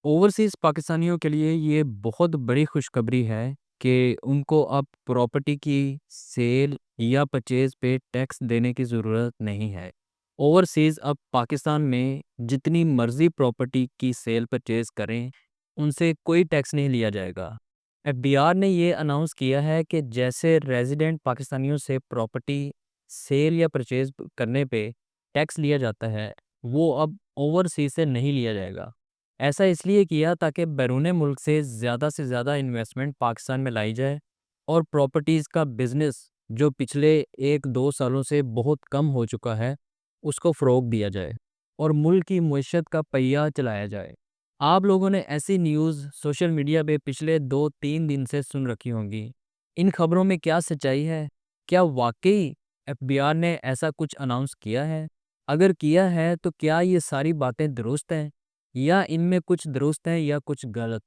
Overseas पाकिस्तानियों के लिए ये बहुत बड़ी खुशखबरी है कि उनको अब प्रॉपर्टी की सेल या परचेज़ पे टैक्स देने की ज़रूरत नहीं है। ओवरसीज़ अब पाकिस्तान में जितनी मर्ज़ी प्रॉपर्टी की सेल परचेज़ करें, उनसे कोई टैक्स नहीं लिया जाएगा। एफबीआर ने ये अनाउंस किया है कि जैसे रेज़िडेंट पाकिस्तानियों से प्रॉपर्टी सेल या परचेज़ करने पे टैक्स लिया जाता है, वो अब ओवरसीज़ से नहीं लिया जाएगा। ऐसा इसलिए किया ताकि बैरून मुल्क से ज़्यादा इन्वेस्टमेंट पाकिस्तान में लाई जाए और प्रॉपर्टीज़ का बिज़नेस जो पिछले 1-2 सालों से बहुत कम हो चुका है, उसको फ़रोग़ दिया जाए और मुल्क की मईशत का पहिया चलाया जाए। आप लोगों ने ऐसी न्यूज़ सोशल मीडिया पे पिछले 2-3 दिन से सुन रखी होंगी। इन खबरों में क्या सच्चाई है? क्या वाक़ई एफबीआर ने ऐसा कुछ अनाउंस किया है? अगर किया है तो क्या ये सारी बातें दुरुस्त हैं? या इनमें कुछ दुरुस्त है या कुछ गलत?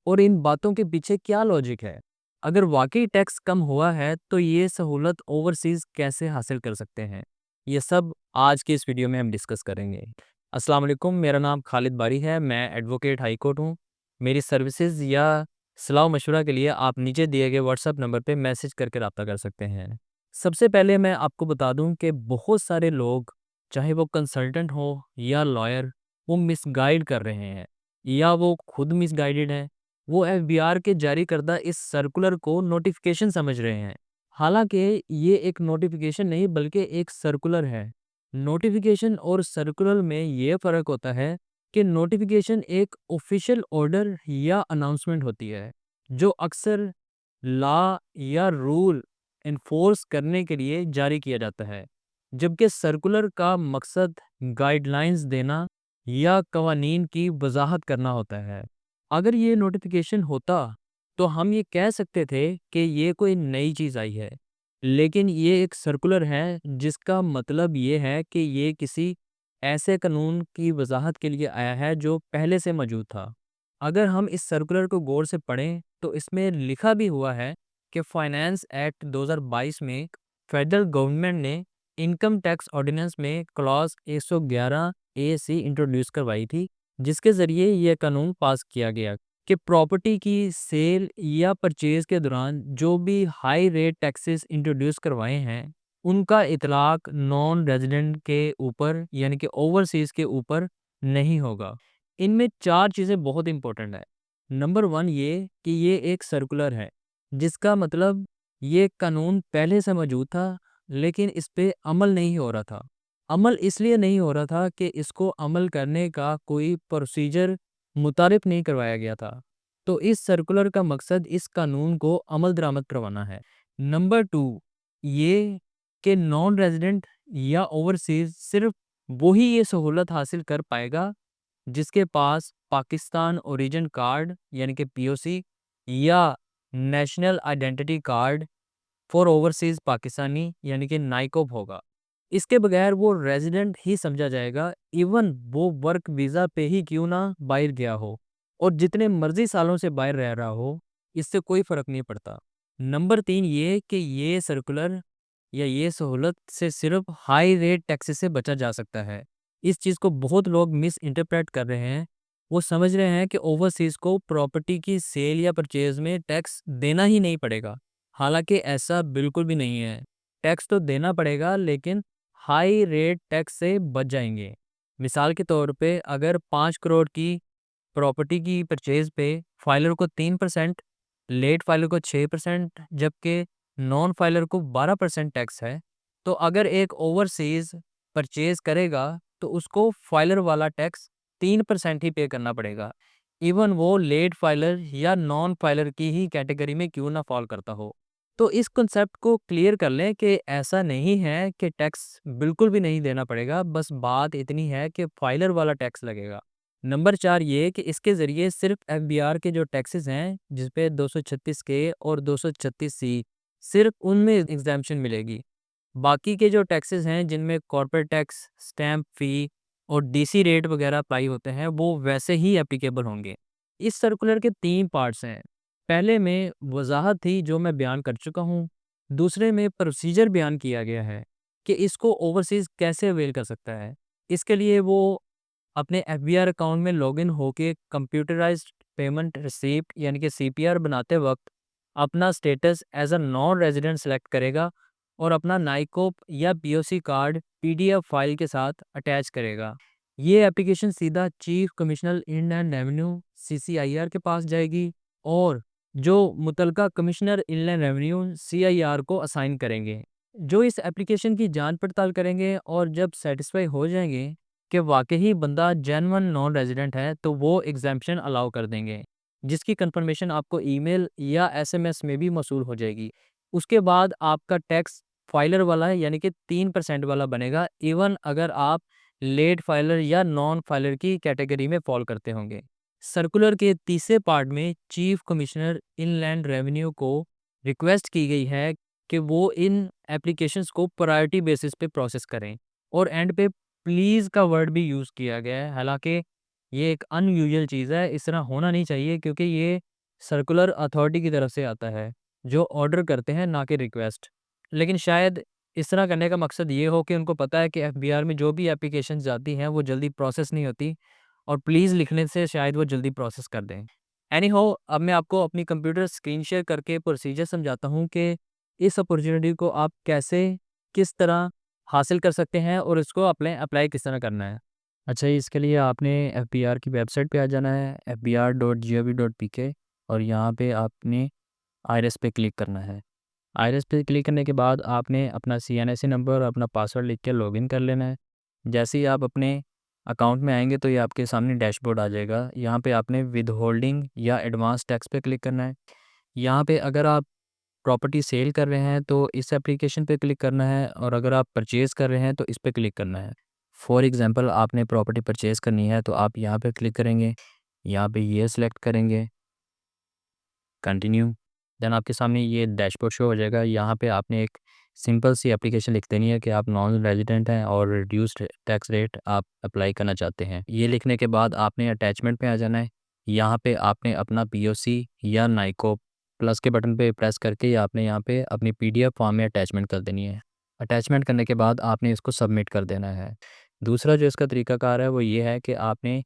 और इन बातों के पीछे क्या लॉजिक है? अगर वाकई टैक्स कम हुआ है तो ये सहूलत ओवरसीज़ कैसे हासिल कर सकते हैं? ये सब आज की इस वीडियो में हम डिस्कस करेंगे। अस्सलाम वालेकुम, मेरा नाम खालिद बारी है, मैं एडवोकेट हाई कोर्ट हूँ। मेरी सर्विसेज या सलाह मशवरा के लिए आप नीचे दिए गए व्हाट्सएप नंबर पे मैसेज करके रब्ता कर सकते हैं। सबसे पहले मैं आपको बता दूं कि बहुत सारे लोग, चाहे वो कंसल्टेंट हो या लॉयर, वो मिसगाइड कर रहे हैं या वो खुद मिसगाइडेड हैं। वो एफबीआर के जारी करदा इस सर्कुलर को नोटिफिकेशन समझ रहे हैं। हालांकि ये एक नोटिफिकेशन नहीं बल्कि एक सर्कुलर है। नोटिफिकेशन और सर्कुलर में ये फ़र्क होता है कि नोटिफिकेशन एक ऑफिशियल ऑर्डर या अनाउंसमेंट होती है जो अक्सर लॉ या रूल इन्फोर्स करने के लिए जारी किया जाता है, जबकि सर्कुलर का मकसद गाइडलाइंस देना या कवानीन की वजाहत करना होता है। अगर ये नोटिफिकेशन होता तो हम ये कह सकते थे कि ये कोई नई चीज़ आई है, लेकिन ये एक सर्कुलर है जिसका मतलब ये है कि ये किसी ऐसे कानून की वजाहत के लिए आया है जो पहले से मौजूद था। अगर हम इस सर्कुलर को गौर से पढ़ें तो इसमें लिखा भी हुआ है कि फाइनेंस एक्ट 2022 में फेडरल गवर्नमेंट ने इनकम टैक्स ऑर्डिनेंस में क्लॉज 111 ए सी इंट्रोड्यूस करवाई थी, जिसके ज़रिए यह कानून पास किया गया कि प्रॉपर्टी की सेल या परचेज के दौरान जो भी हाई रेट टैक्सेस इंट्रोड्यूस करवाए हैं, उनका इतलाक नॉन रेजिडेंट के ऊपर यानी कि ओवरसीज़ के ऊपर नहीं होगा। इनमें 4 चीज़ें बहुत इंपॉर्टेंट है। नंबर 1 ये कि ये एक सर्कुलर है, जिसका मतलब ये कानून पहले से मौजूद था, लेकिन इस पे अमल नहीं हो रहा था। अमल इसलिए नहीं हो रहा था कि इसको अमल करने का कोई प्रोसीजर मुतारिफ नहीं करवाया गया था। तो इस सर्कुलर का मकसद इस कानून को अमल दरामद करवाना है। नंबर 2 ये कि नॉन रेजिडेंट या ओवरसीज़ सिर्फ वही ये सहूलत हासिल कर पाएगा जिसके पास पाकिस्तान ओरिजिन कार्ड यानी कि पीओसी या national identity card for overseas Pakistani यानी कि नाइकोप होगा। इसके बगैर वो रेजिडेंट ही समझा जाएगा, इवन वो वर्क वीज़ा पे ही क्यों ना बाहर गया हो और जितने मर्जी सालों से बाहर रह रहा हो, इससे कोई फ़र्क नहीं पड़ता। नंबर 3 ये कि ये सर्कुलर या ये सहूलत से सिर्फ हाई रेट टैक्सेस से बचा जा सकता है। इस चीज़ को बहुत लोग मिस इंटरप्रेट कर रहे हैं। वो समझ रहे हैं कि ओवरसीज़ को प्रॉपर्टी की सेल या परचेज़ में टैक्स देना ही नहीं पड़ेगा। हालाँकि ऐसा बिल्कुल भी नहीं है। टैक्स तो देना पड़ेगा, लेकिन हाई रेट टैक्स से बच जाएँगे। मिसाल के तौर पे अगर 5 करोड़ की प्रॉपर्टी की परचेज़ पे फाइलर को 3%, लेट फाइलर को 6%, जबकि नॉन फाइलर को 12% टैक्स है, तो अगर एक ओवरसीज़ परचेज़ करेगा तो उसको फाइलर वाला टैक्स 3% ही पे करना पड़ेगा। इवन वो लेट फाइलर या नॉन फाइलर की ही कैटेगरी में क्यों ना फॉल करता हो। तो इस कॉन्सेप्ट को क्लियर कर लें कि ऐसा नहीं है कि टैक्स बिल्कुल भी नहीं देना पड़ेगा, बस बात इतनी है कि फाइलर वाला टैक्स लगेगा। नंबर 4 ये कि इसके ज़रिए सिर्फ एफबीआर के जो टैक्सेस हैं, जिस पे 236 के और 236 सी, सिर्फ उनमें एग्ज़ैम्पशन मिलेगी। बाकी के जो टैक्सेस हैं, जिनमें कॉर्पोरेट टैक्स, स्टैम्प फ़ी और डीसी रेट वगैरह अप्लाई होते हैं, वो वैसे ही एप्लीकेबल होंगे। इस सर्कुलर के 3 पार्ट्स हैं। पहले में वज़ाहत थी जो मैं बयान कर चुका हूँ। दूसरे में प्रोसीजर बयान किया गया है कि इसको ओवरसीज़ कैसे अवेल कर सकता है। इसके लिए वो अपने एफबीआर अकाउंट में लॉगिन होके कंप्यूटराइज्ड पेमेंट रिसीप्ट यानी कि सीपीआर बनाते वक्त अपना status as a non resident select करेगा और अपना नाइकोप या पीओसी कार्ड पीडीएफ फाइल के साथ अटैच करेगा। ये एप्लीकेशन सीधा चीफ कमिश्नर इनलैंड रेवेन्यू सीसीआईआर के पास जाएगी और जो मुतलका कमिश्नर इनलैंड रेवेन्यू सीआईआर को असाइन करेंगे, जो इस एप्लीकेशन की जांच पड़ताल करेंगे और जब सेटिस्फाई हो जाएंगे कि वाकई बंदा जेन्युइन नॉन रेजिडेंट है तो वो एग्जाम्पशन अलाउ कर देंगे, जिसकी कंफर्मेशन आपको ईमेल या एसएमएस में भी मौसूल हो जाएगी। उसके बाद आपका टैक्स फाइलर वाला है यानी कि 3% वाला बनेगा, इवन अगर आप लेट फाइलर या नॉन फाइलर की कैटेगरी में फॉल करते होंगे। सर्कुलर के तीसरे पार्ट में चीफ कमिश्नर इनलैंड रेवेन्यू को रिक्वेस्ट की गई है कि वो इन एप्लीकेशंस को प्रायोरिटी बेसिस पे प्रोसेस करें और एंड पे प्लीज़ का वर्ड भी यूज़ किया गया है। हालांकि ये एक अनयूजुअल चीज़ है, इस तरह होना नहीं चाहिए क्योंकि ये सर्कुलर अथॉरिटी की तरफ से आता है जो ऑर्डर करते हैं, ना कि रिक्वेस्ट। लेकिन शायद इस तरह करने का मकसद ये हो कि उनको पता है कि एफबीआर में जो भी एप्लीकेशन जाती हैं वो जल्दी प्रोसेस नहीं होती और प्लीज़ लिखने से शायद वो जल्दी प्रोसेस कर दें। एनी हो, अब मैं आपको अपनी कंप्यूटर स्क्रीन शेयर करके प्रोसीजर समझाता हूँ कि इस अपॉर्चुनिटी को आप कैसे, किस तरह हासिल कर सकते हैं और इसको अप्लाई किस तरह करना है। अच्छा, इसके लिए आपने एफबीआर की वेबसाइट पे आ जाना है fbr.gov.pk और यहाँ पे आपने आईरिस पे क्लिक करना है। आईरिस पे क्लिक करने के बाद आपने अपना सीएनएससी नंबर और अपना पासवर्ड लिख के लॉगिन कर लेना है। जैसे ही आप अपने अकाउंट में आएंगे तो ये आपके सामने डैशबोर्ड आ जाएगा। यहाँ पे आपने विद होल्डिंग या एडवांस टैक्स पे क्लिक करना है। यहाँ पे अगर आप प्रॉपर्टी सेल कर रहे हैं तो इस एप्लीकेशन पे क्लिक करना है और अगर आप परचेज़ कर रहे हैं तो इस पे क्लिक करना है। फॉर एग्ज़ाम्पल आपने प्रॉपर्टी परचेज़ करनी है तो आप यहाँ पे क्लिक करेंगे, यहाँ पे ये सिलेक्ट करेंगे, कंटिन्यू। देन आपके सामने ये डैशबोर्ड शो हो जाएगा। यहाँ पे आपने एक सिंपल सी एप्लीकेशन लिख देनी है कि आप नॉन रेजिडेंट हैं और रिड्यूस्ड टैक्स रेट आप अप्लाई करना चाहते हैं। ये लिखने के बाद आपने अटैचमेंट पे आ जाना है। यहाँ पे आपने अपना पीओसी या नाइको प्लस के बटन पे प्रेस करके आपने यहाँ पे अपनी पीडीएफ फॉर्म में अटैचमेंट कर देनी है। अटैचमेंट करने के बाद आपने इसको सबमिट कर देना है। दूसरा जो इसका तरीकाकार है वो ये है कि आपने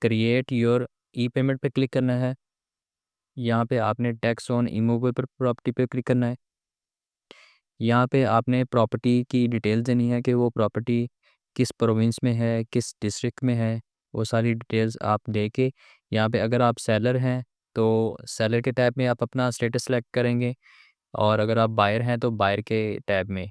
क्रिएट योर ई पेमेंट पे क्लिक करना है। यहाँ पे आपने टैक्स ऑन इमूवेबल प्रॉपर्टी पे क्लिक करना है। यहाँ पे आपने प्रॉपर्टी की डिटेल्स देनी है कि वो प्रॉपर्टी किस प्रोविंस में है, किस डिस्ट्रिक्ट में है, वो सारी डिटेल्स आप दे के यहाँ पे अगर आप सेलर हैं तो सेलर के टैब में आप अपना स्टेटस सेलेक्ट करेंगे और अगर आप बायर हैं तो बायर के टैब में।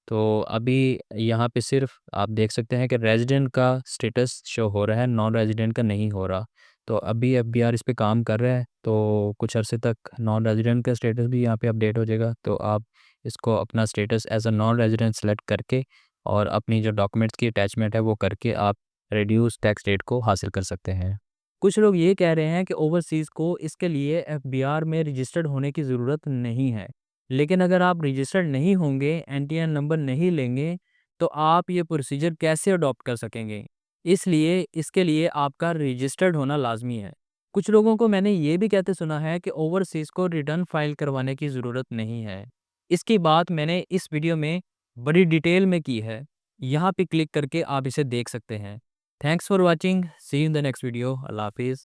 तो अभी यहाँ पे सिर्फ आप देख सकते हैं कि रेजिडेंट का स्टेटस शो हो रहा है, नॉन रेजिडेंट का नहीं हो रहा। तो अभी एफबीआर इस पे काम कर रहा है तो कुछ अरसे तक नॉन रेजिडेंट का स्टेटस भी यहाँ पे अपडेट हो जाएगा। तो आप इसको अपना status as a non resident select करके और अपनी जो डॉक्यूमेंट्स की अटैचमेंट है वो करके आप रिड्यूस टैक्स रेट को हासिल कर सकते हैं। कुछ लोग ये कह रहे हैं कि ओवरसीज़ को इसके लिए एफबीआर में रजिस्टर्ड होने की ज़रूरत नहीं है। लेकिन अगर आप रजिस्टर्ड नहीं होंगे, एनटीएन नंबर नहीं लेंगे, तो आप ये प्रोसीजर कैसे अडॉप्ट कर सकेंगे? इसलिए इसके लिए आपका रजिस्टर्ड होना लाज़मी है। कुछ लोगों को मैंने ये भी कहते सुना है कि ओवरसीज़ को रिटर्न फाइल करवाने की ज़रूरत नहीं है। इसकी बात मैंने इस वीडियो में बड़ी डिटेल में की है। यहाँ पे क्लिक करके आप इसे देख सकते हैं। Thanks for watching. See you in the next video. अल्लाह हाफिज़।